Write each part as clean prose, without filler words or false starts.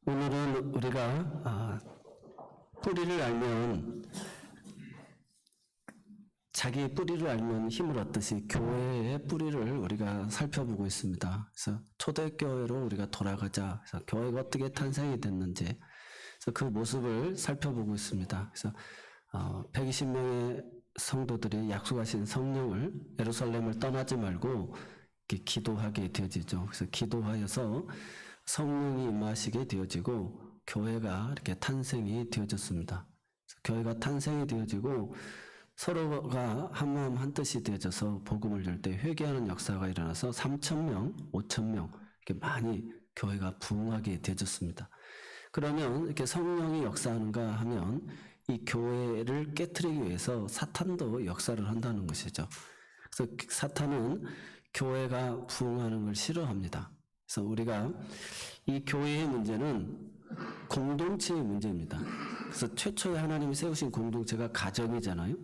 오늘은 우리가 뿌리를 알면 자기의 뿌리를 알면 힘을 얻듯이 교회의 뿌리를 우리가 살펴보고 있습니다. 그래서 초대교회로 우리가 돌아가자. 그래서 교회가 어떻게 탄생이 됐는지 그래서 그 모습을 살펴보고 있습니다. 그래서 120명의 성도들이 약속하신 성령을 예루살렘을 떠나지 말고 이렇게 기도하게 되어지죠. 그래서 기도하여서 성령이 임하시게 되어지고 교회가 이렇게 탄생이 되어졌습니다. 교회가 탄생이 되어지고 서로가 한마음 한뜻이 되어져서 복음을 열 때 회개하는 역사가 일어나서 3,000명, 5,000명 이렇게 많이 교회가 부흥하게 되어졌습니다. 그러면 이렇게 성령이 역사하는가 하면 이 교회를 깨트리기 위해서 사탄도 역사를 한다는 것이죠. 그래서 사탄은 교회가 부흥하는 걸 싫어합니다. 그래서 우리가 이 교회의 문제는 공동체의 문제입니다. 그래서 최초에 하나님이 세우신 공동체가 가정이잖아요.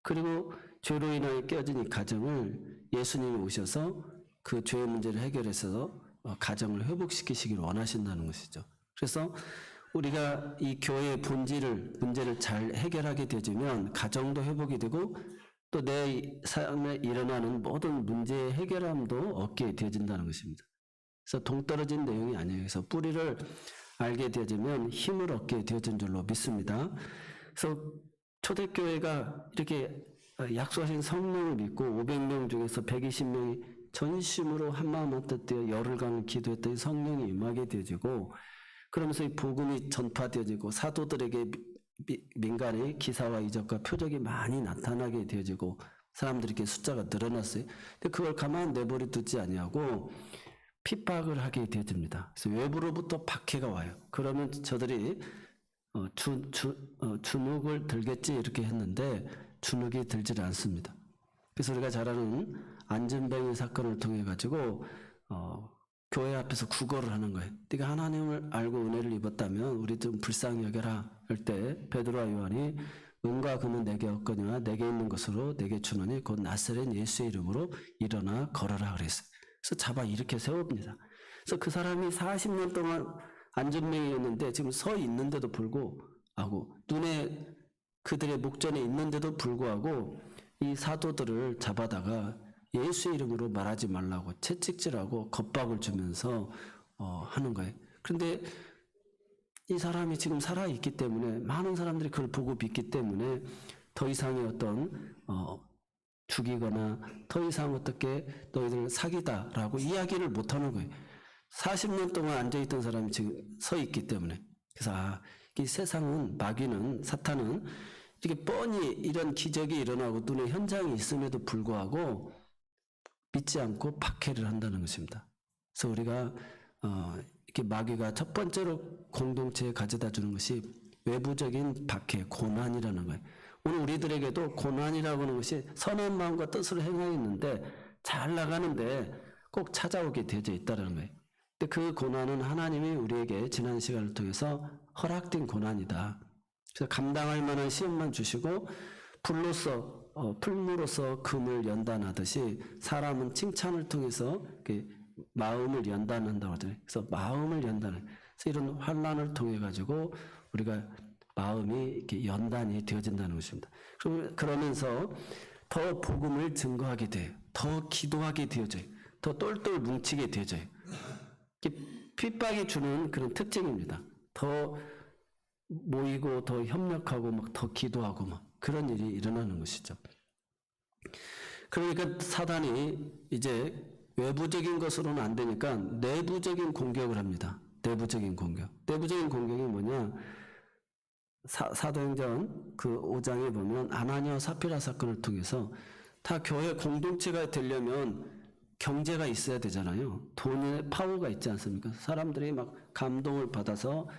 그리고 죄로 인하여 깨어진 이 가정을 예수님이 오셔서 그 죄의 문제를 해결해서 가정을 회복시키시기를 원하신다는 것이죠. 그래서 우리가 이 교회의 문제를 잘 해결하게 되면 가정도 회복이 되고 또 내 삶에 일어나는 모든 문제의 해결함도 얻게 되어진다는 것입니다. 그래서 동떨어진 내용이 아니에요. 그래서 뿌리를 알게 되어지면 힘을 얻게 되어진 줄로 믿습니다. 그래서 초대교회가 이렇게 약속하신 성령을 믿고 500명 중에서 120명이 전심으로 한마음 한뜻되어 열흘간 기도했더니 성령이 임하게 되어지고 그러면서 이 복음이 전파되어지고 사도들에게 민간의 기사와 이적과 표적이 많이 나타나게 되어지고 사람들이 이렇게 숫자가 늘어났어요. 근데 그걸 가만 내버려 두지 아니하고 핍박을 하게 되어집니다. 그래서 외부로부터 박해가 와요. 그러면 저들이 주눅을 들겠지 이렇게 했는데 주눅이 들질 않습니다. 그래서 우리가 잘 아는 안전뱅이 사건을 통해 가지고 교회 앞에서 구걸을 하는 거예요. 네가 하나님을 알고 은혜를 입었다면 우리 좀 불쌍히 여겨라 할 때 베드로와 요한이 은과 금은 내게 없거니와 내게 있는 것으로 내게 주노니 곧 나사렛 예수의 이름으로 일어나 걸어라 그랬어요. 그래서 잡아 이렇게 세웁니다. 그래서 그 사람이 40년 동안 안전뱅이였는데 지금 서 있는데도 불구하고 눈에 그들의 목전에 있는데도 불구하고 이 사도들을 잡아다가 예수의 이름으로 말하지 말라고 채찍질하고 겁박을 주면서 하는 거예요. 그런데 이 사람이 지금 살아있기 때문에 많은 사람들이 그걸 보고 믿기 때문에 더 이상의 어떤 죽이거나 더 이상 어떻게 너희들 사기다라고 이야기를 못하는 거예요. 40년 동안 앉아있던 사람이 지금 서 있기 때문에. 그래서 이 세상은 마귀는 사탄은 이렇게 뻔히 이런 기적이 일어나고 눈에 현장이 있음에도 불구하고 믿지 않고 박해를 한다는 것입니다. 그래서 우리가 이렇게 마귀가 첫 번째로 공동체에 가져다 주는 것이 외부적인 박해, 고난이라는 거예요. 오늘 우리들에게도 고난이라고 하는 것이 선한 마음과 뜻으로 행하였는데 잘 나가는데 꼭 찾아오게 되어져 있다는 거예요. 근데 그 고난은 하나님이 우리에게 지난 시간을 통해서 허락된 고난이다. 그래서 감당할 만한 시험만 주시고 풀무로서 금을 연단하듯이 사람은 칭찬을 통해서 마음을 연단한다고 하잖아요. 그래서 마음을 연단을. 그래서 이런 환난을 통해 가지고 우리가 마음이 이렇게 연단이 되어진다는 것입니다. 그러면서 더 복음을 증거하게 돼요. 더 기도하게 되어져요. 더 똘똘 뭉치게 되어져요. 핍박이 주는 그런 특징입니다. 더 모이고 더 협력하고 막 더 기도하고 막 그런 일이 일어나는 것이죠. 그러니까 사단이 이제 외부적인 것으로는 안 되니까 내부적인 공격을 합니다. 내부적인 공격. 내부적인 공격이 뭐냐? 사도행전 그 5장에 보면 아나니아와 사피라 사건을 통해서 다 교회 공동체가 되려면 경제가 있어야 되잖아요. 돈의 파워가 있지 않습니까? 사람들이 막 감동을 받아서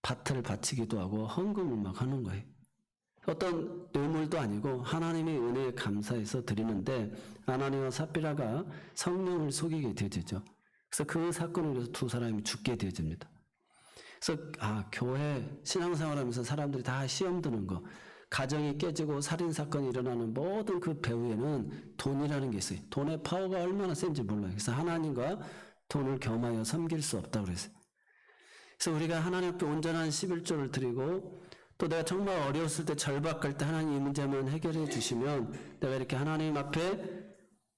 밭을 바치기도 하고 헌금을 막 하는 거예요. 어떤 뇌물도 아니고 하나님의 은혜에 감사해서 드리는데 아나니아와 사피라가 성령을 속이게 되어지죠. 그래서 그 사건을 위해서 두 사람이 죽게 되어집니다. 그래서 교회 신앙생활하면서 사람들이 다 시험 드는 거, 가정이 깨지고 살인사건이 일어나는 모든 그 배후에는 돈이라는 게 있어요. 돈의 파워가 얼마나 센지 몰라요. 그래서 하나님과 돈을 겸하여 섬길 수 없다고 그랬어요. 그래서 우리가 하나님 앞에 온전한 11조를 드리고 또 내가 정말 어려웠을 때 절박할 때 하나님 이 문제만 해결해 주시면 내가 이렇게 하나님 앞에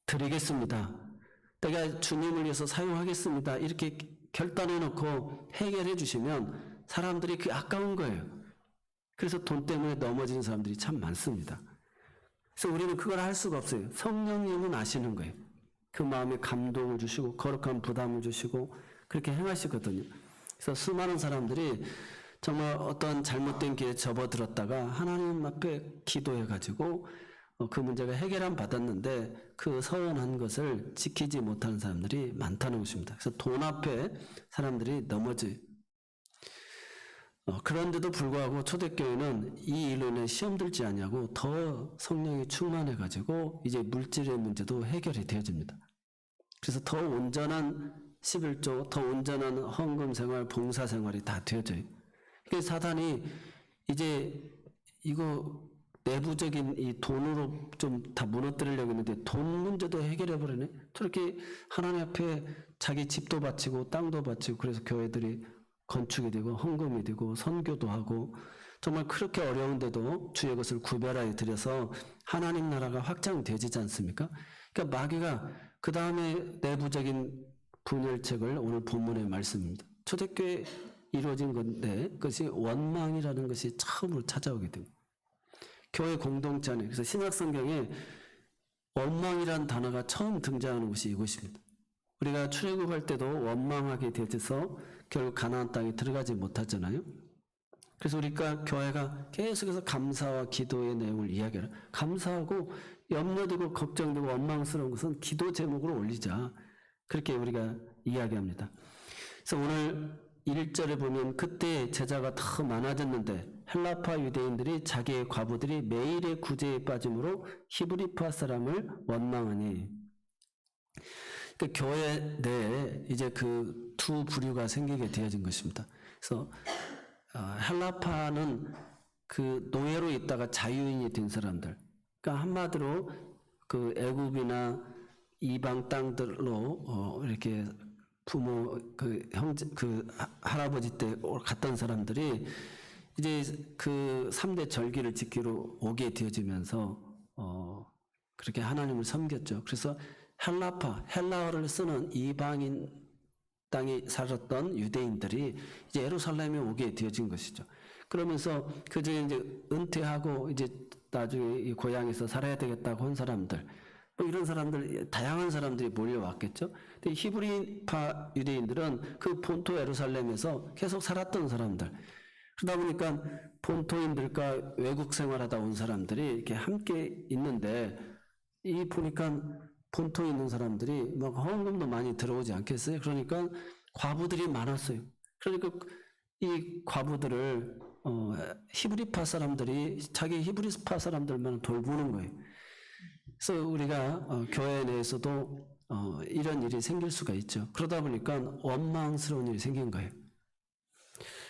드리겠습니다. 내가 주님을 위해서 사용하겠습니다. 이렇게 결단해 놓고 해결해 주시면 사람들이 그 아까운 거예요. 그래서 돈 때문에 넘어지는 사람들이 참 많습니다. 그래서 우리는 그걸 할 수가 없어요. 성령님은 아시는 거예요. 그 마음에 감동을 주시고 거룩한 부담을 주시고 그렇게 행하시거든요. 그래서 수많은 사람들이 정말 어떤 잘못된 길에 접어들었다가 하나님 앞에 기도해가지고 그 문제가 해결함 받았는데 그 서운한 것을 지키지 못하는 사람들이 많다는 것입니다. 그래서 돈 앞에 사람들이 넘어져요. 그런데도 불구하고 초대교회는 이 일로 인해 시험 들지 않냐고 더 성령이 충만해가지고 이제 물질의 문제도 해결이 되어집니다. 그래서 더 온전한 11조, 더 온전한 헌금 생활, 봉사 생활이 다 되어져요. 그러니까 사단이 이제 이거 내부적인 이 돈으로 좀 다 무너뜨리려고 했는데 돈 문제도 해결해버리네. 저렇게 하나님 앞에 자기 집도 바치고 땅도 바치고 그래서 교회들이 건축이 되고 헌금이 되고 선교도 하고 정말 그렇게 어려운데도 주의 것을 구별하여 드려서 하나님 나라가 확장되지 않습니까? 그러니까 마귀가 그 다음에 내부적인 분열책을 오늘 본문의 말씀입니다. 초대교회 이루어진 건데 그것이 원망이라는 것이 처음으로 찾아오게 됩니다. 교회 공동체 안에 그래서 신약성경에 원망이라는 단어가 처음 등장하는 곳이 이곳입니다. 우리가 출애굽할 때도 원망하게 되어서 결국 가나안 땅에 들어가지 못하잖아요. 그래서 우리가 교회가 계속해서 감사와 기도의 내용을 이야기하라. 감사하고 염려되고 걱정되고 원망스러운 것은 기도 제목으로 올리자. 그렇게 우리가 이야기합니다. 그래서 오늘 1절에 보면 그때 제자가 더 많아졌는데 헬라파 유대인들이 자기의 과부들이 매일의 구제에 빠짐으로 히브리파 사람을 원망하니 그 교회 내에 이제 그 두 부류가 생기게 되어진 것입니다. 그래서 헬라파는 그 노예로 있다가 자유인이 된 사람들. 그러니까 한마디로 그 애굽이나 이방 땅들로 이렇게 부모 그 형제 그 할아버지 때 갔던 사람들이 이제 그 3대 절기를 지키러 오게 되어지면서 그렇게 하나님을 섬겼죠. 그래서 헬라파, 헬라어를 쓰는 이방인 땅에 살았던 유대인들이 이제 예루살렘에 오게 되어진 것이죠. 그러면서 그중에 이제 은퇴하고 이제 나중에 이 고향에서 살아야 되겠다고 한 사람들, 뭐 이런 사람들, 다양한 사람들이 몰려왔겠죠. 근데 히브리파 유대인들은 그 본토 예루살렘에서 계속 살았던 사람들. 그러다 보니까 본토인들과 외국 생활하다 온 사람들이 이렇게 함께 있는데 이 보니까 본토에 있는 사람들이 막 헌금도 많이 들어오지 않겠어요? 그러니까 과부들이 많았어요. 그러니까 이 과부들을 히브리파 사람들이 자기 히브리파 사람들만 돌보는 거예요. 그래서 우리가 교회 내에서도 이런 일이 생길 수가 있죠. 그러다 보니까 원망스러운 일이 생긴 거예요.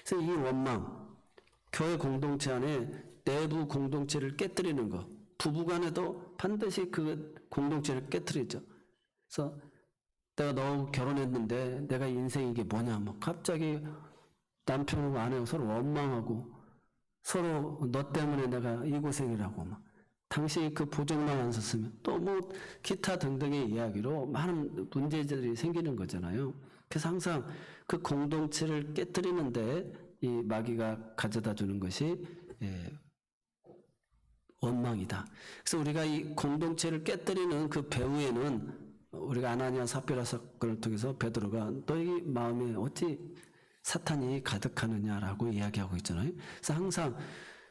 그래서 이 원망, 교회 공동체 안에 내부 공동체를 깨뜨리는 것, 부부간에도 반드시 그 공동체를 깨뜨리죠. 그래서 내가 너 결혼했는데 내가 인생이 이게 뭐냐, 뭐 갑자기 남편하고 아내하고 서로 원망하고 서로 너 때문에 내가 이 고생이라고 막 당시 그 보증만 안 썼으면 또 뭐 기타 등등의 이야기로 많은 문제들이 생기는 거잖아요. 그래서 항상 그 공동체를 깨뜨리는데 이 마귀가 가져다 주는 것이 원망이다. 그래서 우리가 이 공동체를 깨뜨리는 그 배후에는 우리가 아나니아 삽비라 사건을 통해서 베드로가 너희 마음에 어찌 사탄이 가득하느냐라고 이야기하고 있잖아요. 그래서 항상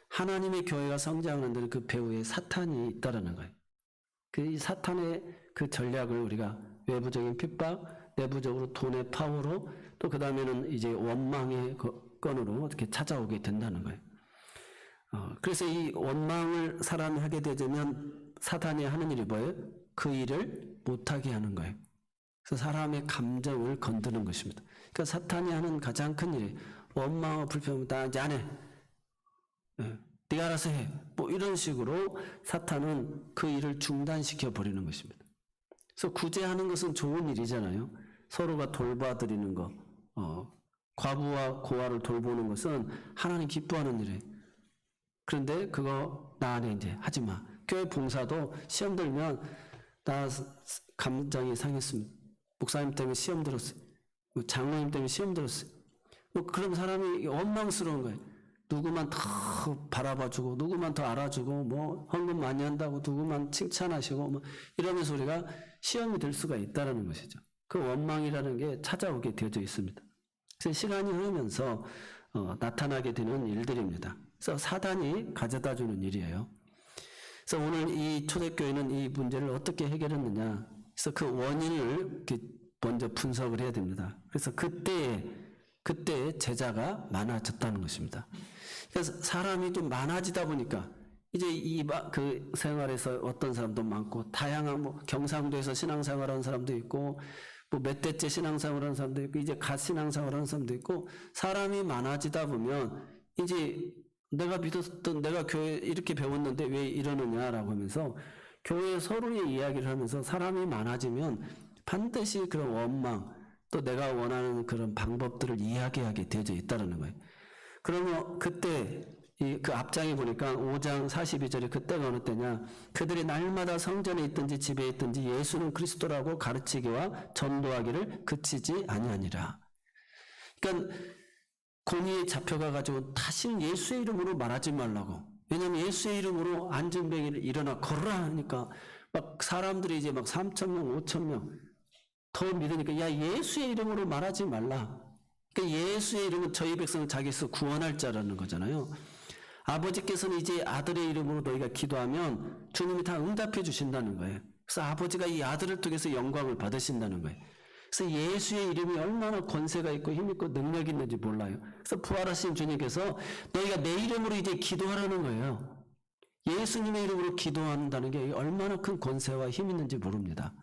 하나님의 교회가 성장하는 데는 그 배후에 사탄이 있다라는 거예요. 그 사탄의 그 전략을 우리가 외부적인 핍박, 내부적으로 돈의 파워로 또 그 다음에는 이제 원망의 건으로 어떻게 찾아오게 된다는 거예요. 그래서 이 원망을 사람이 하게 되면 사탄이 하는 일이 뭐예요? 그 일을 못하게 하는 거예요. 그래서 사람의 감정을 건드는 것입니다. 그러니까 사탄이 하는 가장 큰 일이 원망과 불평은 나 이제 안 해. 네가 알아서 해. 뭐 이런 식으로 사탄은 그 일을 중단시켜 버리는 것입니다. 그래서 구제하는 것은 좋은 일이잖아요. 서로가 돌봐드리는 거, 과부와 고아를 돌보는 것은 하나님 기뻐하는 일이에요. 그런데 그거 나 안에 이제 하지 마. 교회 봉사도 시험 들면 나 감정이 상했습니다. 목사님 때문에 시험 들었어요. 장로님 때문에 시험 들었어요. 그런 사람이 원망스러운 거예요. 누구만 더 바라봐주고 누구만 더 알아주고 뭐 헌금 많이 한다고 누구만 칭찬하시고 뭐 이러면서 우리가 시험이 될 수가 있다는 것이죠. 그 원망이라는 게 찾아오게 되어져 있습니다. 그래서 시간이 흐르면서 나타나게 되는 일들입니다. 그래서 사단이 가져다주는 일이에요. 그래서 오늘 이 초대교회는 이 문제를 어떻게 해결했느냐. 그래서 그 원인을 먼저 분석을 해야 됩니다. 그래서 그때의 제자가 많아졌다는 것입니다. 그래서 사람이 좀 많아지다 보니까 이제 그 생활에서 어떤 사람도 많고 다양한 뭐 경상도에서 신앙생활하는 사람도 있고 뭐 몇 대째 신앙생활하는 사람도 있고 이제 갓 신앙생활하는 사람도 있고 사람이 많아지다 보면 이제 내가 믿었던 내가 교회 이렇게 배웠는데 왜 이러느냐라고 하면서 교회 서로의 이야기를 하면서 사람이 많아지면 반드시 그런 원망 또 내가 원하는 그런 방법들을 이야기하게 되어져 있다는 거예요. 그러면 그때 그 앞장에 보니까 5장 42절에 그때가 어느 때냐. 그들이 날마다 성전에 있든지 집에 있든지 예수는 그리스도라고 가르치기와 전도하기를 그치지 아니하니라. 그러니까 공의에 잡혀가가지고 다시는 예수의 이름으로 말하지 말라고. 왜냐하면 예수의 이름으로 안전뱅이를 일어나 걸으라 하니까 막 사람들이 이제 막 3,000명, 5,000명 더 믿으니까 야 예수의 이름으로 말하지 말라. 그러니까 예수의 이름은 저희 백성을 자기에서 구원할 자라는 거잖아요. 아버지께서는 이제 아들의 이름으로 너희가 기도하면 주님이 다 응답해 주신다는 거예요. 그래서 아버지가 이 아들을 통해서 영광을 받으신다는 거예요. 그래서 예수의 이름이 얼마나 권세가 있고 힘있고 능력이 있는지 몰라요. 그래서 부활하신 주님께서 너희가 내 이름으로 이제 기도하라는 거예요. 예수님의 이름으로 기도한다는 게 얼마나 큰 권세와 힘이 있는지 모릅니다.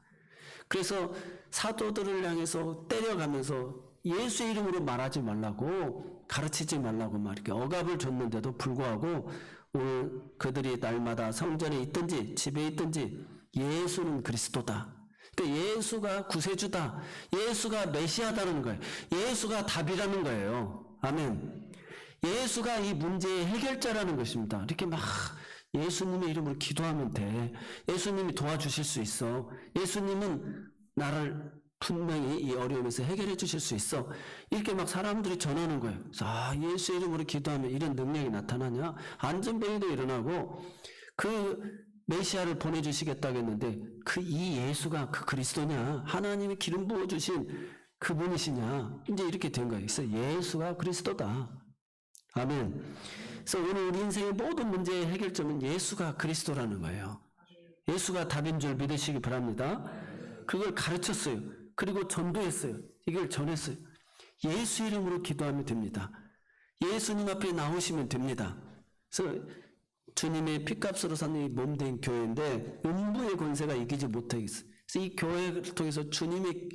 그래서 사도들을 향해서 때려가면서 예수의 이름으로 말하지 말라고 가르치지 말라고 막 이렇게 억압을 줬는데도 불구하고 오늘 그들이 날마다 성전에 있든지 집에 있든지 예수는 그리스도다. 그러니까 예수가 구세주다. 예수가 메시아다는 거예요. 예수가 답이라는 거예요. 아멘. 예수가 이 문제의 해결자라는 것입니다. 이렇게 막 예수님의 이름으로 기도하면 돼. 예수님이 도와주실 수 있어. 예수님은 나를 분명히 이 어려움에서 해결해 주실 수 있어. 이렇게 막 사람들이 전하는 거예요. 그래서 예수 이름으로 기도하면 이런 능력이 나타나냐? 안전뱅이도 일어나고 그 메시아를 보내주시겠다고 했는데 이 예수가 그 그리스도냐? 하나님이 기름 부어주신 그분이시냐? 이제 이렇게 된 거예요. 그래서 예수가 그리스도다. 아멘. 그래서 오늘 우리 인생의 모든 문제의 해결점은 예수가 그리스도라는 거예요. 예수가 답인 줄 믿으시기 바랍니다. 그걸 가르쳤어요. 그리고 전도했어요. 이걸 전했어요. 예수 이름으로 기도하면 됩니다. 예수님 앞에 나오시면 됩니다. 그래서 주님의 피값으로 산 이 몸된 교회인데 음부의 권세가 이기지 못하겠어요. 그래서 이 교회를 통해서 주님의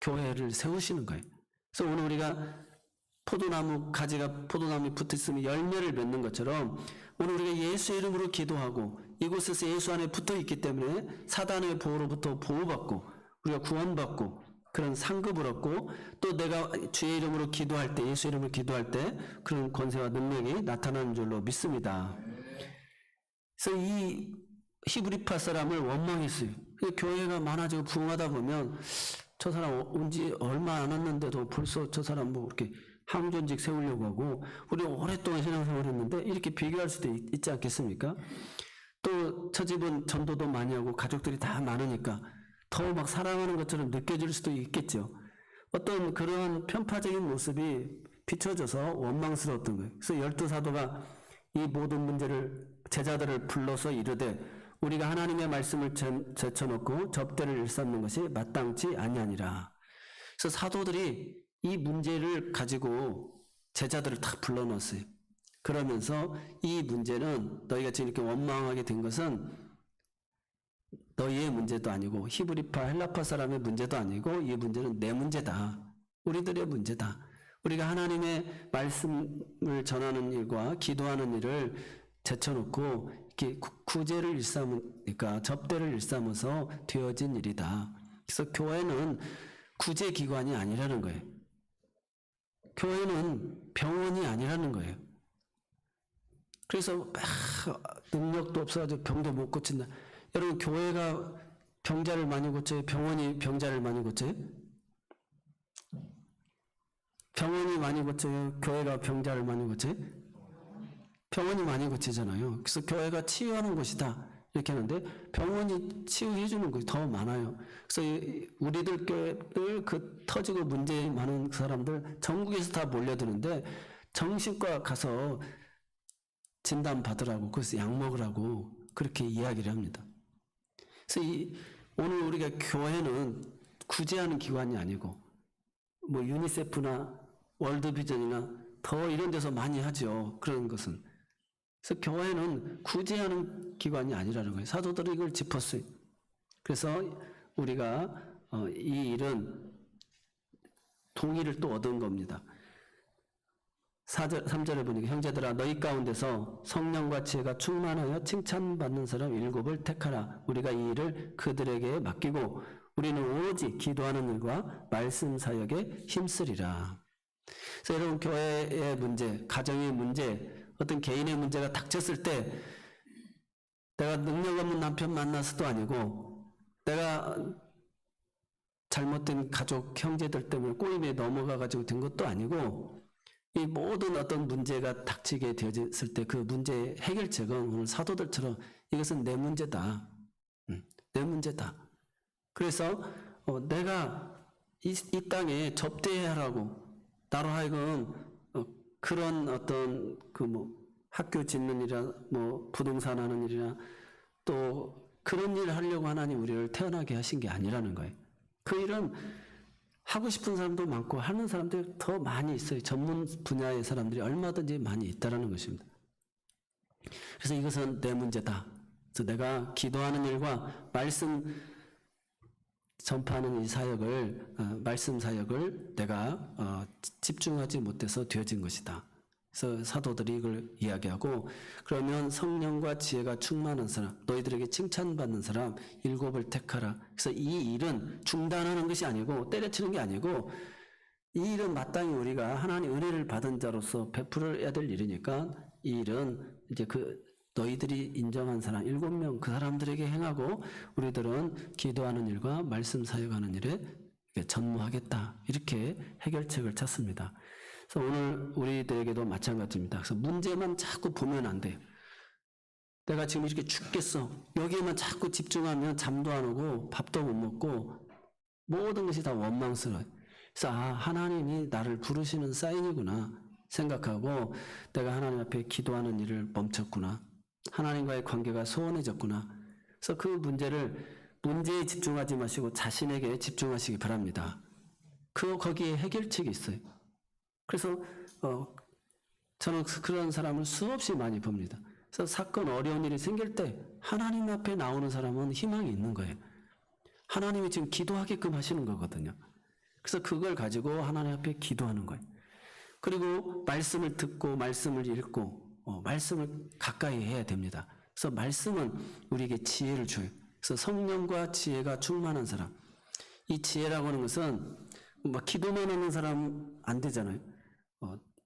교회를 세우시는 거예요. 그래서 오늘 우리가 포도나무 가지가 포도나무에 붙어있으면 열매를 맺는 것처럼 오늘 우리가 예수 이름으로 기도하고 이곳에서 예수 안에 붙어있기 때문에 사단의 보호로부터 보호받고 우리가 구원받고 그런 상급을 얻고 또 내가 주의 이름으로 기도할 때 예수 이름으로 기도할 때 그런 권세와 능력이 나타나는 줄로 믿습니다. 그래서 이 히브리파 사람을 원망했어요. 교회가 많아지고 부흥하다 보면 저 사람 온 지 얼마 안 왔는데도 벌써 저 사람 뭐 이렇게 항존직 세우려고 하고 우리 오랫동안 신앙생활 했는데 이렇게 비교할 수도 있지 않겠습니까? 또 저 집은 전도도 많이 하고 가족들이 다 많으니까 더 막 사랑하는 것처럼 느껴질 수도 있겠죠. 어떤 그런 편파적인 모습이 비춰져서 원망스러웠던 거예요. 그래서 12사도가 이 모든 문제를 제자들을 불러서 이르되 우리가 하나님의 말씀을 제쳐놓고 접대를 일삼는 것이 마땅치 아니하니라. 그래서 사도들이 이 문제를 가지고 제자들을 다 불러놨어요. 그러면서 이 문제는 너희가 지금 이렇게 원망하게 된 것은 너희의 문제도 아니고 히브리파 헬라파 사람의 문제도 아니고 이 문제는 내 문제다. 우리들의 문제다. 우리가 하나님의 말씀을 전하는 일과 기도하는 일을 제쳐놓고 이렇게 구제를 일삼으니까 접대를 일삼아서 되어진 일이다. 그래서 교회는 구제기관이 아니라는 거예요. 교회는 병원이 아니라는 거예요. 그래서 막 능력도 없어가지고 병도 못 고친다. 여러분, 교회가 병자를 많이 고쳐요? 병원이 병자를 많이 고쳐요? 병원이 많이 고쳐요? 교회가 병자를 많이 고쳐요? 병원이 많이 고치잖아요. 그래서 교회가 치유하는 곳이다 이렇게 하는데, 병원이 치유해 주는 곳이 더 많아요. 그래서 우리들 교회들 그 터지고 문제 많은 사람들 전국에서 다 몰려드는데, 정신과 가서 진단 받으라고, 그래서 약 먹으라고 그렇게 이야기를 합니다. 그래서 오늘 우리가 교회는 구제하는 기관이 아니고, 뭐 유니세프나 월드비전이나 더 이런 데서 많이 하죠. 그런 것은. 그래서 교회는 구제하는 기관이 아니라는 거예요. 사도들이 이걸 짚었어요. 그래서 우리가 이 일은 동의를 또 얻은 겁니다. 3절에 보니까 형제들아 너희 가운데서 성령과 지혜가 충만하여 칭찬받는 사람 7을 택하라. 우리가 이 일을 그들에게 맡기고 우리는 오로지 기도하는 일과 말씀 사역에 힘쓰리라. 그래서 여러분, 교회의 문제, 가정의 문제, 어떤 개인의 문제가 닥쳤을 때 내가 능력 없는 남편 만나서도 아니고, 내가 잘못된 가족, 형제들 때문에 꼬임에 넘어가가지고 된 것도 아니고, 이 모든 어떤 문제가 닥치게 되었을 때 그 문제의 해결책은 오늘 사도들처럼 이것은 내 문제다. 내 문제다. 그래서 내가 이 땅에 접대해야 하라고, 나로 하여금 그런 어떤 학교 짓는 일이나 부동산 하는 일이나 또 그런 일을 하려고 하나님 우리를 태어나게 하신 게 아니라는 거예요. 그 일은 하고 싶은 사람도 많고 하는 사람들이 더 많이 있어요. 전문 분야의 사람들이 얼마든지 많이 있다라는 것입니다. 그래서 이것은 내 문제다. 그래서 내가 기도하는 일과 말씀 전파하는 이 사역을, 말씀 사역을 내가 집중하지 못해서 되어진 것이다. 그래서 사도들이 이걸 이야기하고, 그러면 성령과 지혜가 충만한 사람, 너희들에게 칭찬받는 사람 7을 택하라. 그래서 이 일은 중단하는 것이 아니고 때려치는 게 아니고, 이 일은 마땅히 우리가 하나님 은혜를 받은 자로서 베풀어야 될 일이니까, 이 일은 이제 너희들이 인정한 사람 7명 그 사람들에게 행하고, 우리들은 기도하는 일과 말씀 사역하는 일에 전무하겠다. 이렇게 해결책을 찾습니다. 그래서 오늘 우리들에게도 마찬가지입니다. 그래서 문제만 자꾸 보면 안 돼요. 내가 지금 이렇게 죽겠어. 여기에만 자꾸 집중하면 잠도 안 오고 밥도 못 먹고 모든 것이 다 원망스러워요. 그래서 하나님이 나를 부르시는 사인이구나 생각하고, 내가 하나님 앞에 기도하는 일을 멈췄구나. 하나님과의 관계가 소원해졌구나. 그래서 그 문제에 집중하지 마시고 자신에게 집중하시기 바랍니다. 거기에 해결책이 있어요. 그래서 저는 그런 사람을 수없이 많이 봅니다. 그래서 사건, 어려운 일이 생길 때 하나님 앞에 나오는 사람은 희망이 있는 거예요. 하나님이 지금 기도하게끔 하시는 거거든요. 그래서 그걸 가지고 하나님 앞에 기도하는 거예요. 그리고 말씀을 듣고 말씀을 읽고 말씀을 가까이 해야 됩니다. 그래서 말씀은 우리에게 지혜를 줘요. 그래서 성령과 지혜가 충만한 사람. 이 지혜라고 하는 것은 기도만 하는 사람 안 되잖아요.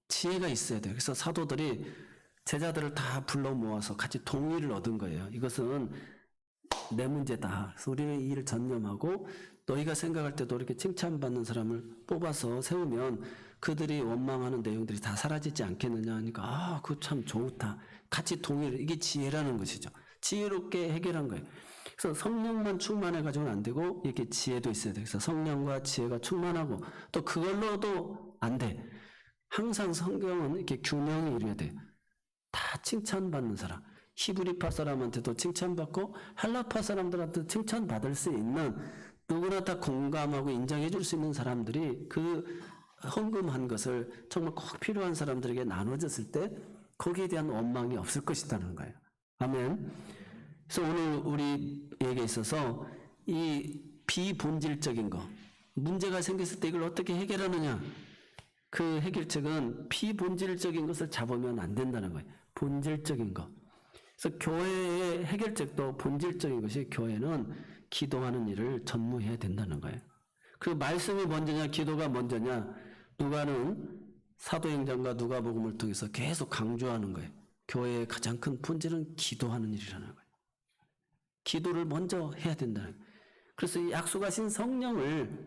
지혜가 있어야 돼요. 그래서 사도들이 제자들을 다 불러 모아서 같이 동의를 얻은 거예요. 이것은 내 문제다. 그래서 우리는 이 일을 전념하고, 너희가 생각할 때도 이렇게 칭찬받는 사람을 뽑아서 세우면 그들이 원망하는 내용들이 다 사라지지 않겠느냐 하니까, 그거 참 좋다. 같이 동의를, 이게 지혜라는 것이죠. 지혜롭게 해결한 거예요. 그래서 성령만 충만해가지고는 안 되고, 이렇게 지혜도 있어야 돼요. 그래서 성령과 지혜가 충만하고, 또 그걸로도 안 돼. 항상 성경은 이렇게 균형이 이루어야 돼요. 다 칭찬받는 사람. 히브리파 사람한테도 칭찬받고 헬라파 사람들한테 칭찬받을 수 있는, 누구나 다 공감하고 인정해 줄 수 있는 사람들이 그 헌금한 것을 정말 꼭 필요한 사람들에게 나눠졌을 때 거기에 대한 원망이 없을 것이라는 거예요. 아멘. 그래서 오늘 우리에게 있어서 이 비본질적인 거, 문제가 생겼을 때 이걸 어떻게 해결하느냐, 그 해결책은 비본질적인 것을 잡으면 안 된다는 거예요. 본질적인 거. 그래서 교회의 해결책도 본질적인 것이, 교회는 기도하는 일을 전무해야 된다는 거예요. 그 말씀이 먼저냐 기도가 먼저냐, 누가는 사도행전과 누가복음을 통해서 계속 강조하는 거예요. 교회의 가장 큰 본질은 기도하는 일이라는 거예요. 기도를 먼저 해야 된다는 거예요. 그래서 이 약속하신 성령을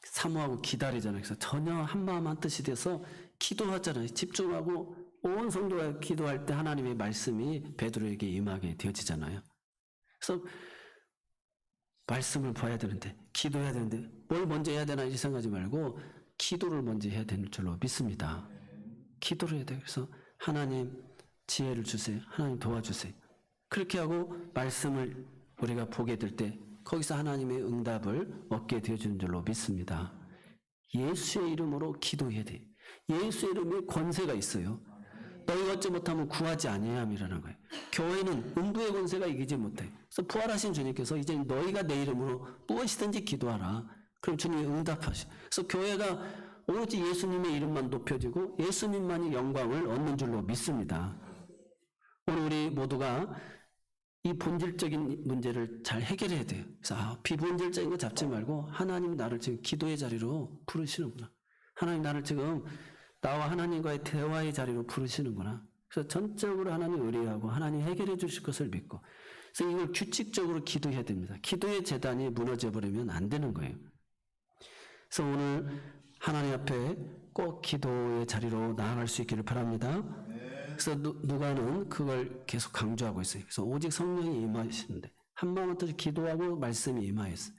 사모하고 기다리잖아요. 그래서 전혀 한마음 한뜻이 돼서 기도하잖아요. 집중하고 온 성도가 기도할 때 하나님의 말씀이 베드로에게 임하게 되어지잖아요. 그래서 말씀을 봐야 되는데, 기도해야 되는데 뭘 먼저 해야 되나 이 생각하지 말고 기도를 먼저 해야 되는 줄로 믿습니다. 기도를 해야 돼요. 그래서 하나님 지혜를 주세요. 하나님 도와주세요. 그렇게 하고 말씀을 우리가 보게 될 때 거기서 하나님의 응답을 얻게 되어주는 줄로 믿습니다. 예수의 이름으로 기도해야 돼요. 예수의 이름에 권세가 있어요. 너희가 얻지 못하면 구하지 아니함이라는 거예요. 교회는 음부의 권세가 이기지 못해. 그래서 부활하신 주님께서 이제 너희가 내 이름으로 무엇이든지 기도하라. 그럼 주님이 응답하셔. 그래서 교회가 오로지 예수님의 이름만 높여지고 예수님만이 영광을 얻는 줄로 믿습니다. 오늘 우리 모두가 이 본질적인 문제를 잘 해결해야 돼요. 그래서 비본질적인 거 잡지 말고 하나님 나를 지금 기도의 자리로 부르시는구나. 하나님 나를 지금 나와 하나님과의 대화의 자리로 부르시는구나. 그래서 전적으로 하나님 의뢰하고 하나님 해결해 주실 것을 믿고, 그래서 이걸 규칙적으로 기도해야 됩니다. 기도의 재단이 무너져 버리면 안 되는 거예요. 그래서 오늘 하나님 앞에 꼭 기도의 자리로 나아갈 수 있기를 바랍니다. 그래서 누가는 그걸 계속 강조하고 있어요. 그래서 오직 성령이 임하시는데 한마음을 뜻 기도하고 말씀이 임하였어요.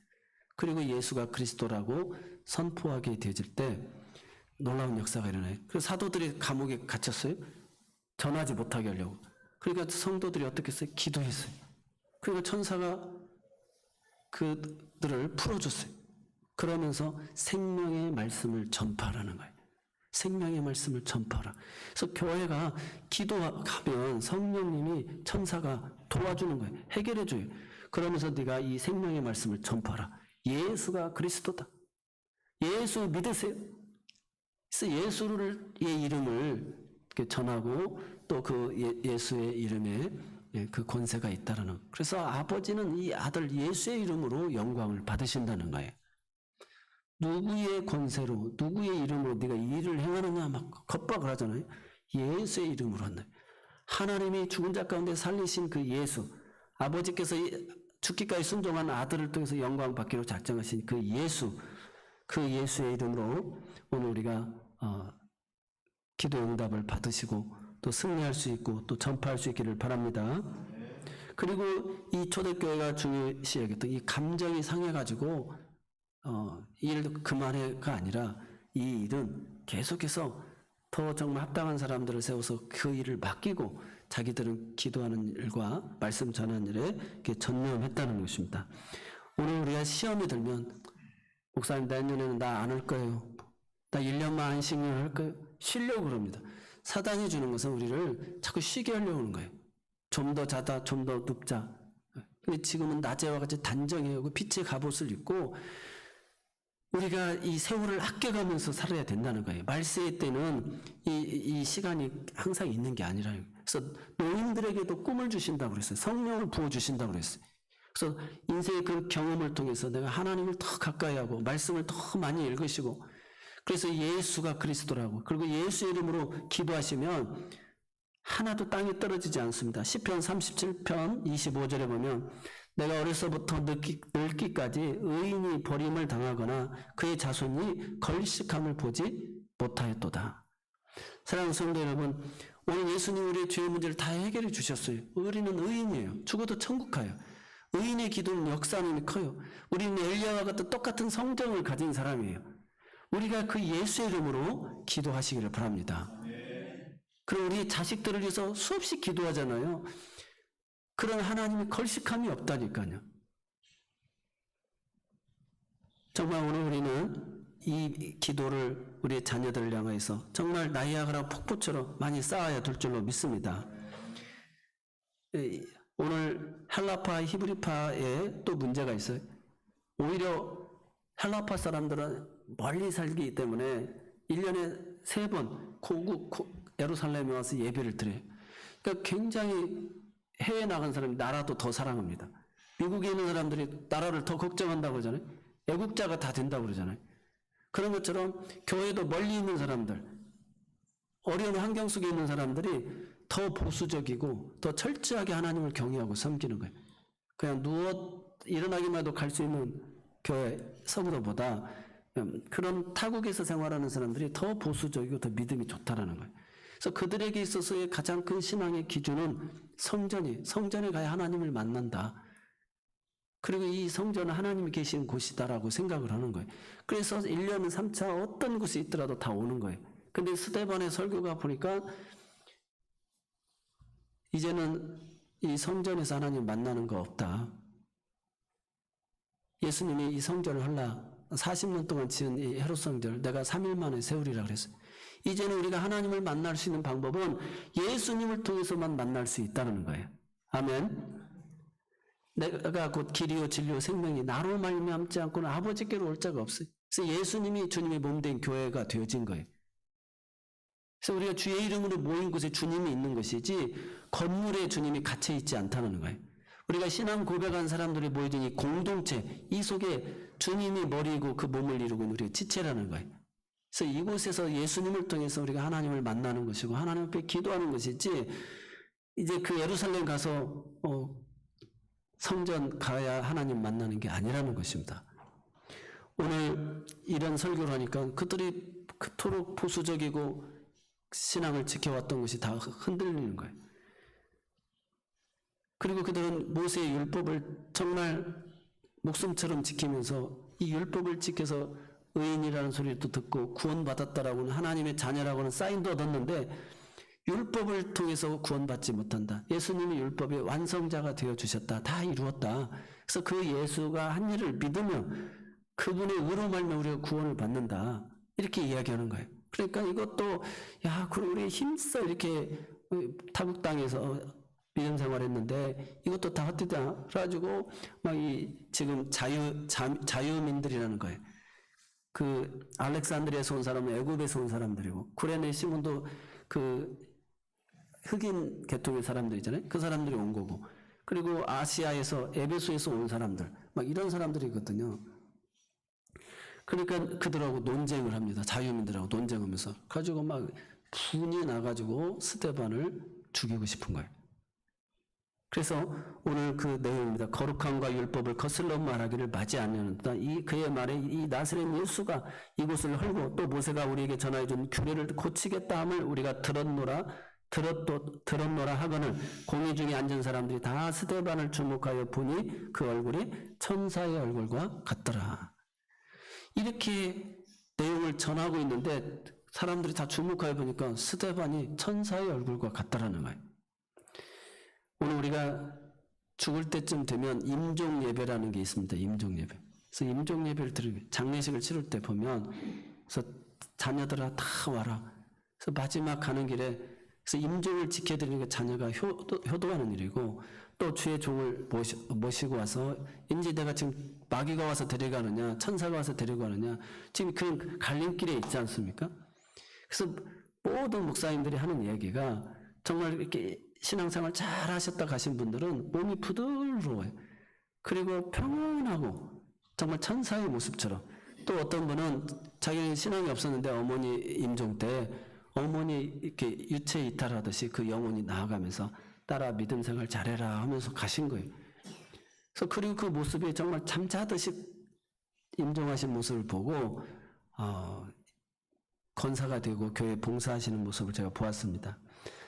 그리고 예수가 그리스도라고 선포하게 되어질 때 놀라운 역사가 일어나요. 그래서 사도들이 감옥에 갇혔어요. 전하지 못하게 하려고. 그러니까 성도들이 어떻게 했어요? 기도했어요. 그리고 천사가 그들을 풀어줬어요. 그러면서 생명의 말씀을 전파하라는 거예요. 생명의 말씀을 전파하라. 그래서 교회가 기도하면 성령님이 천사가 도와주는 거예요. 해결해줘요. 그러면서 네가 이 생명의 말씀을 전파하라. 예수가 그리스도다. 예수 믿으세요. 그래서 예수의 이름을 전하고 또 그 예수의 이름에 그 권세가 있다라는. 그래서 아버지는 이 아들 예수의 이름으로 영광을 받으신다는 거예요. 누구의 권세로 누구의 이름으로 네가 이 일을 행하느냐 막 겁박을 하잖아요. 예수의 이름으로 한다. 하나님이 죽은 자 가운데 살리신 그 예수, 아버지께서 죽기까지 순종한 아들을 통해서 영광 받기로 작정하신 그 예수, 그 예수의 이름으로 오늘 우리가 기도 응답을 받으시고 또 승리할 수 있고 또 전파할 수 있기를 바랍니다. 그리고 이 초대교회가 중요시 여겼던 이 감정이 상해가지고 이 일도 그만해가 아니라 이 일은 계속해서 더 정말 합당한 사람들을 세워서 그 일을 맡기고 자기들은 기도하는 일과 말씀 전하는 일에 전념했다는 것입니다. 오늘 우리가 시험이 들면 목사님 내년에는 나 안 할 거예요. 나 1년만 안식년을 할 거예요. 쉬려고 그럽니다. 사단이 주는 것은 우리를 자꾸 쉬게 하려고 하는 거예요. 좀 더 자다, 좀 더 눕자. 근데 지금은 낮에와 같이 단정해요. 빛의 갑옷을 입고 우리가 이 세월을 아껴가면서 살아야 된다는 거예요. 말세의 때는 이 시간이 항상 있는 게 아니라요. 그래서 노인들에게도 꿈을 주신다고 그랬어요. 성령을 부어주신다고 그랬어요. 그래서 인생의 그 경험을 통해서 내가 하나님을 더 가까이 하고 말씀을 더 많이 읽으시고, 그래서 예수가 그리스도라고, 그리고 예수 이름으로 기도하시면 하나도 땅에 떨어지지 않습니다. 시편 37편 25절에 보면 내가 어려서부터 늙기까지 의인이 버림을 당하거나 그의 자손이 걸식함을 보지 못하였도다. 사랑하는 성도 여러분, 오늘 예수님 우리의 죄의 문제를 다 해결해 주셨어요. 우리는 의인이에요. 죽어도 천국 가요. 의인의 기도는 역사하는 커요. 우리는 엘리야와 같은 똑같은 성정을 가진 사람이에요. 우리가 그 예수의 이름으로 기도하시기를 바랍니다. 그럼 우리 자식들을 위해서 수없이 기도하잖아요. 그런 하나님의 걸식함이 없다니까요. 정말 오늘 우리는 이 기도를 우리의 자녀들을 향해서 정말 나이아가라 폭포처럼 많이 쌓아야 될 줄로 믿습니다. 오늘 헬라파, 히브리파에 또 문제가 있어요. 오히려 헬라파 사람들은 멀리 살기 때문에 1년에 3번 예루살렘에 와서 예배를 드려요. 그러니까 굉장히 해외 나간 사람이 나라도 더 사랑합니다. 미국에 있는 사람들이 나라를 더 걱정한다고 그러잖아요. 애국자가 다 된다고 그러잖아요. 그런 것처럼 교회도 멀리 있는 사람들, 어려운 환경 속에 있는 사람들이 더 보수적이고 더 철저하게 하나님을 경외하고 섬기는 거예요. 그냥 일어나기만 해도 갈 수 있는 교회 성도보다 그런 타국에서 생활하는 사람들이 더 보수적이고 더 믿음이 좋다라는 거예요. 그래서 그들에게 있어서의 가장 큰 신앙의 기준은 성전에 가야 하나님을 만난다. 그리고 이 성전은 하나님이 계신 곳이다라고 생각을 하는 거예요. 그래서 1년 3차 어떤 곳이 있더라도 다 오는 거예요. 근데 스데반의 설교가 보니까 이제는 이 성전에서 하나님 만나는 거 없다. 예수님이 이 성전을 40년 동안 지은 이 헤롯 성전을 내가 3일 만에 세우리라 그랬어요. 이제는 우리가 하나님을 만날 수 있는 방법은 예수님을 통해서만 만날 수 있다는 거예요. 아멘. 내가 곧 길이요 진리요 생명이 나로 말미암지 않고는 아버지께로 올 자가 없어요. 그래서 예수님이 주님의 몸된 교회가 되어진 거예요. 그래서 우리가 주의 이름으로 모인 곳에 주님이 있는 것이지 건물에 주님이 갇혀 있지 않다는 거예요. 우리가 신앙 고백한 사람들이 모여진 이 공동체, 이 속에 주님이 머리이고 그 몸을 이루고 있는 우리가 지체라는 거예요. 그래서 이곳에서 예수님을 통해서 우리가 하나님을 만나는 것이고 하나님 앞에 기도하는 것이지 이제 그 예루살렘 가서 성전 가야 하나님 만나는 게 아니라는 것입니다. 오늘 이런 설교를 하니까 그들이 그토록 보수적이고 신앙을 지켜왔던 것이 다 흔들리는 거예요. 그리고 그들은 모세의 율법을 정말 목숨처럼 지키면서 이 율법을 지켜서 의인이라는 소리를 또 듣고 구원받았다라고는 하나님의 자녀라고는 사인도 얻었는데 율법을 통해서 구원받지 못한다. 예수님이 율법의 완성자가 되어주셨다. 다 이루었다. 그래서 그 예수가 한 일을 믿으며 그분의 의로 말미암아 우리가 구원을 받는다. 이렇게 이야기하는 거예요. 그러니까 이것도 그럼 우리 힘써 이렇게 타국 땅에서 믿음 생활했는데 이것도 다 헛되다. 그래가지고 막 지금 자유민들이라는 거예요. 그 알렉산드리아에서 온 사람은 애굽에서 온 사람들이고 구레네 시몬도 그 흑인 계통의 사람들이잖아요. 그 사람들이 온 거고 그리고 아시아에서 에베소에서 온 사람들 막 이런 사람들이거든요. 그러니까 그들하고 논쟁을 합니다. 자유민들하고 논쟁하면서 가지고 막 분이 나가지고 스데반을 죽이고 싶은 거예요. 그래서 오늘 그 내용입니다. 거룩함과 율법을 거슬러 말하기를 맞지 않는다. 그의 말에 이 나사렛 예수가 이곳을 헐고 또 모세가 우리에게 전하여준 규례를 고치겠다 함을 우리가 들었노라 하거늘 공회 중에 앉은 사람들이 다 스데반을 주목하여 보니 그 얼굴이 천사의 얼굴과 같더라. 이렇게 내용을 전하고 있는데 사람들이 다 주목하여 보니까 스데반이 천사의 얼굴과 같다라는 거예요. 오늘 우리가 죽을 때쯤 되면 임종 예배라는 게 있습니다. 임종 예배. 그래서 임종 예배를 장례식을 치를 때 보면 그래서 자녀들아 다 와라. 그래서 마지막 가는 길에 그래서 임종을 지켜드리는 게 자녀가 효도하는 일이고 또 주의 종을 모시고 와서 이제 내가 지금 마귀가 와서 데려가느냐 천사가 와서 데려가느냐 지금 그 갈림길에 있지 않습니까? 그래서 모든 목사님들이 하는 이야기가 정말 이렇게 신앙생활 잘 하셨다 가신 분들은 몸이 부드러워요. 그리고 평온하고 정말 천사의 모습처럼 또 어떤 분은 자기는 신앙이 없었는데 어머니 임종 때 어머니 이렇게 유체 이탈하듯이 그 영혼이 나아가면서 따라 믿음 생활 잘해라 하면서 가신 거예요. 그래서 그리고 그 모습이 정말 잠자듯이 임종하신 모습을 보고 권사가 되고 교회 봉사하시는 모습을 제가 보았습니다.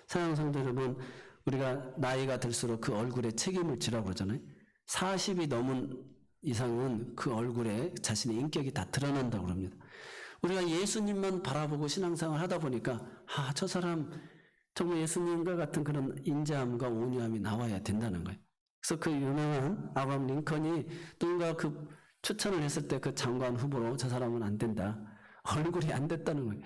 사랑하는 성도 여러분, 우리가 나이가 들수록 그 얼굴에 책임을 지라고 그러잖아요. 40이 넘은 이상은 그 얼굴에 자신의 인격이 다 드러난다고 합니다. 우리가 예수님만 바라보고 신앙생활 하다 보니까 저 사람 정말 예수님과 같은 그런 인자함과 온유함이 나와야 된다는 거예요. 그래서 그 유명한 아브라함 링컨이 누군가 그 추천을 했을 때 그 장관 후보로 저 사람은 안 된다. 얼굴이 안 됐다는 거예요.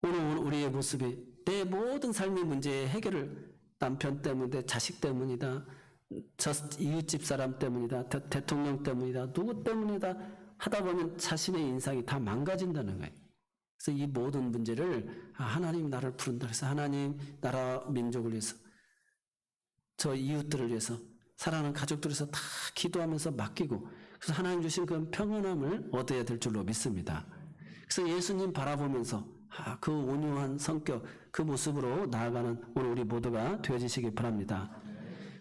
오늘 우리의 모습이 내 모든 삶의 문제의 해결을 남편 때문이다, 자식 때문이다, 저 이웃집 사람 때문이다, 대통령 때문이다, 누구 때문이다 하다 보면 자신의 인상이 다 망가진다는 거예요. 그래서 이 모든 문제를 하나님 나를 부른다 그래서 하나님 나라 민족을 위해서 저 이웃들을 위해서 사랑하는 가족들을 위해서 다 기도하면서 맡기고 그래서 하나님 주신 그 평안함을 얻어야 될 줄로 믿습니다. 그래서 예수님 바라보면서 그 온유한 성격, 그 모습으로 나아가는 오늘 우리 모두가 되어지시기 바랍니다.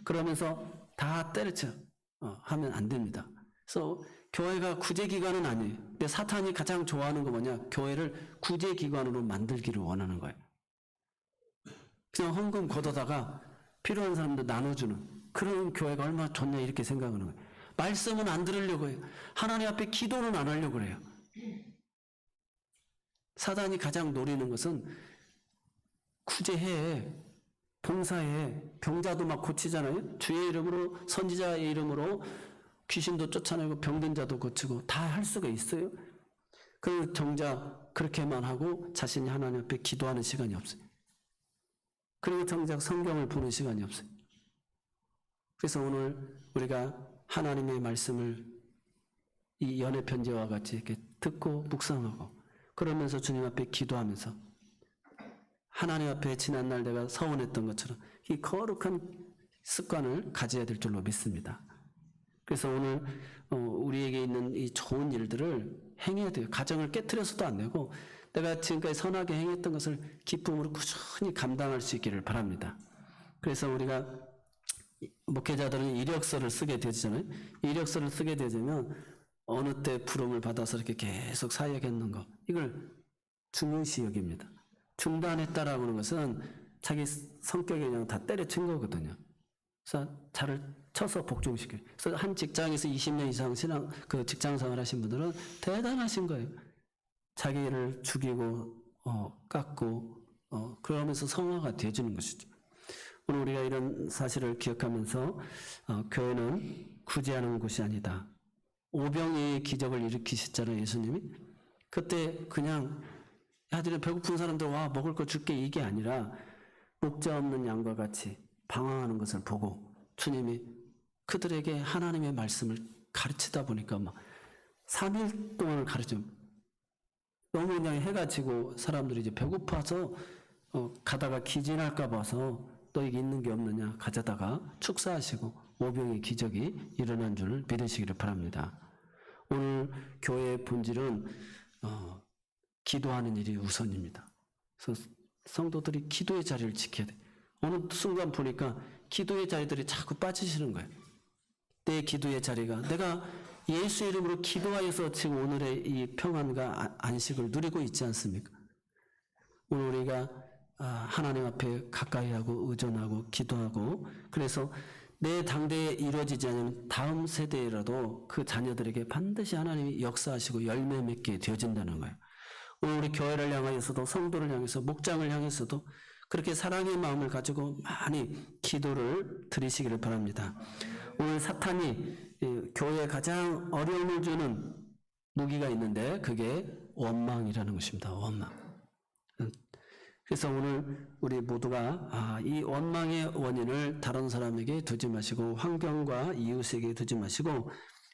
그러면서 다 때려쳐 하면 안 됩니다. 그래서 교회가 구제기관은 아니에요. 근데 사탄이 가장 좋아하는 거 뭐냐? 교회를 구제기관으로 만들기를 원하는 거예요. 그냥 헌금 걷어다가 필요한 사람들 나눠주는 그런 교회가 얼마나 좋냐 이렇게 생각하는 거예요. 말씀은 안 들으려고 해요. 하나님 앞에 기도는 안 하려고 그래요. 사단이 가장 노리는 것은 구제해, 봉사해, 병자도 막 고치잖아요. 주의 이름으로, 선지자의 이름으로 귀신도 쫓아내고 병든 자도 고치고 다 할 수가 있어요. 그 정작 그렇게만 하고 자신이 하나님 앞에 기도하는 시간이 없어요. 그리고 정작 성경을 보는 시간이 없어요. 그래서 오늘 우리가 하나님의 말씀을 이 연애 편지와 같이 이렇게 듣고 묵상하고 그러면서 주님 앞에 기도하면서 하나님 앞에 지난날 내가 서원했던 것처럼 이 거룩한 습관을 가져야 될 줄로 믿습니다. 그래서 오늘 우리에게 있는 이 좋은 일들을 행해야 돼요. 가정을 깨트려서도 안 되고 내가 지금까지 선하게 행했던 것을 기쁨으로 꾸준히 감당할 수 있기를 바랍니다. 그래서 우리가 목회자들은 이력서를 쓰게 되잖아요. 이력서를 쓰게 되면 어느 때 부름을 받아서 이렇게 계속 사역했는 거 이걸 중요시 여깁니다. 중단했다라고 하는 것은 자기 성격에 그냥 다 때려친 거거든요. 그래서 차를 쳐서 복종시켜요. 그래서 한 직장에서 20년 이상 직장생활 하신 분들은 대단하신 거예요. 자기를 죽이고 깎고 그러면서 성화가 되어주는 것이죠. 오늘 우리가 이런 사실을 기억하면서 교회는 구제하는 곳이 아니다. 오병이의 기적을 일으키셨잖아요, 예수님이. 그때 그냥 야들이 배고픈 사람들 와 먹을 거 줄게 이게 아니라 목자 없는 양과 같이 방황하는 것을 보고 주님이 그들에게 하나님의 말씀을 가르치다 보니까 막 3일 동안 가르쳐. 너무 그냥 해가 지고 사람들이 이제 배고파서 가다가 기진할까 봐서 너에게 있는 게 없느냐 가져다가 축사하시고 오병의 기적이 일어난 줄 믿으시기를 바랍니다. 오늘 교회의 본질은 기도하는 일이 우선입니다. 그래서 성도들이 기도의 자리를 지켜야 돼. 어느 순간 보니까 기도의 자리들이 자꾸 빠지시는 거예요. 내 기도의 자리가 내가 예수 이름으로 기도하여서 지금 오늘의 이 평안과 안식을 누리고 있지 않습니까? 오늘 우리가 하나님 앞에 가까이 하고 의존하고 기도하고 그래서 내 당대에 이루어지지 않으면 다음 세대라도 그 자녀들에게 반드시 하나님이 역사하시고 열매 맺게 되어진다는 거예요. 오늘 우리 교회를 향하여서도 성도를 향해서 목장을 향해서도 그렇게 사랑의 마음을 가지고 많이 기도를 드리시기를 바랍니다. 오늘 사탄이 교회에 가장 어려움을 주는 무기가 있는데 그게 원망이라는 것입니다. 원망. 그래서 오늘 우리 모두가 이 원망의 원인을 다른 사람에게 두지 마시고 환경과 이웃에게 두지 마시고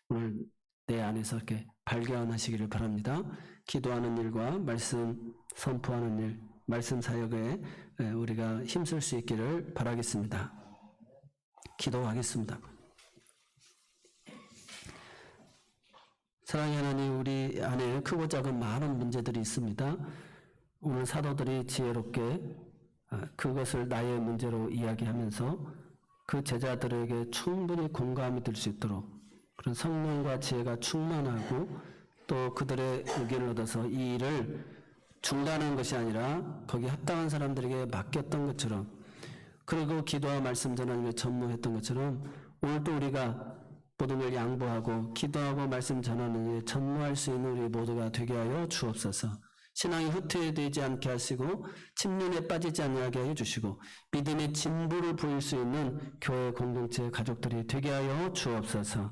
오늘 내 안에서 이렇게 발견하시기를 바랍니다. 기도하는 일과 말씀 선포하는 일, 말씀 사역에 우리가 힘쓸 수 있기를 바라겠습니다. 기도하겠습니다. 사랑의 하나님, 우리 안에 크고 작은 많은 문제들이 있습니다. 오늘 사도들이 지혜롭게 그것을 나의 문제로 이야기하면서 그 제자들에게 충분히 공감이 될 수 있도록 그런 성령과 지혜가 충만하고 또 그들의 의견을 얻어서 이 일을 중단한 것이 아니라 거기에 합당한 사람들에게 맡겼던 것처럼 그리고 기도와 말씀 전하는 데 전무했던 것처럼 오늘도 우리가 모든 걸 양보하고 기도하고 말씀 전하는 일에 전무할 수 있는 우리 모두가 되게 하여 주옵소서. 신앙이 후퇴되지 않게 하시고 침륜에 빠지지 않게 해주시고 믿음의 진보를 보일 수 있는 교회 공동체 가족들이 되게 하여 주옵소서.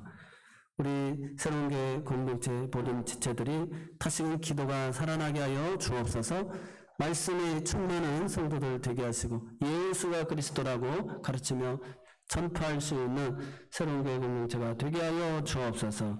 우리 새로운 교회 공동체 모든 지체들이 다시금 기도가 살아나게 하여 주옵소서. 말씀에 충만한 성도들 되게 하시고 예수가 그리스도라고 가르치며 전파할 수 있는 새로운 교회 공동체가 되게 하여 주옵소서.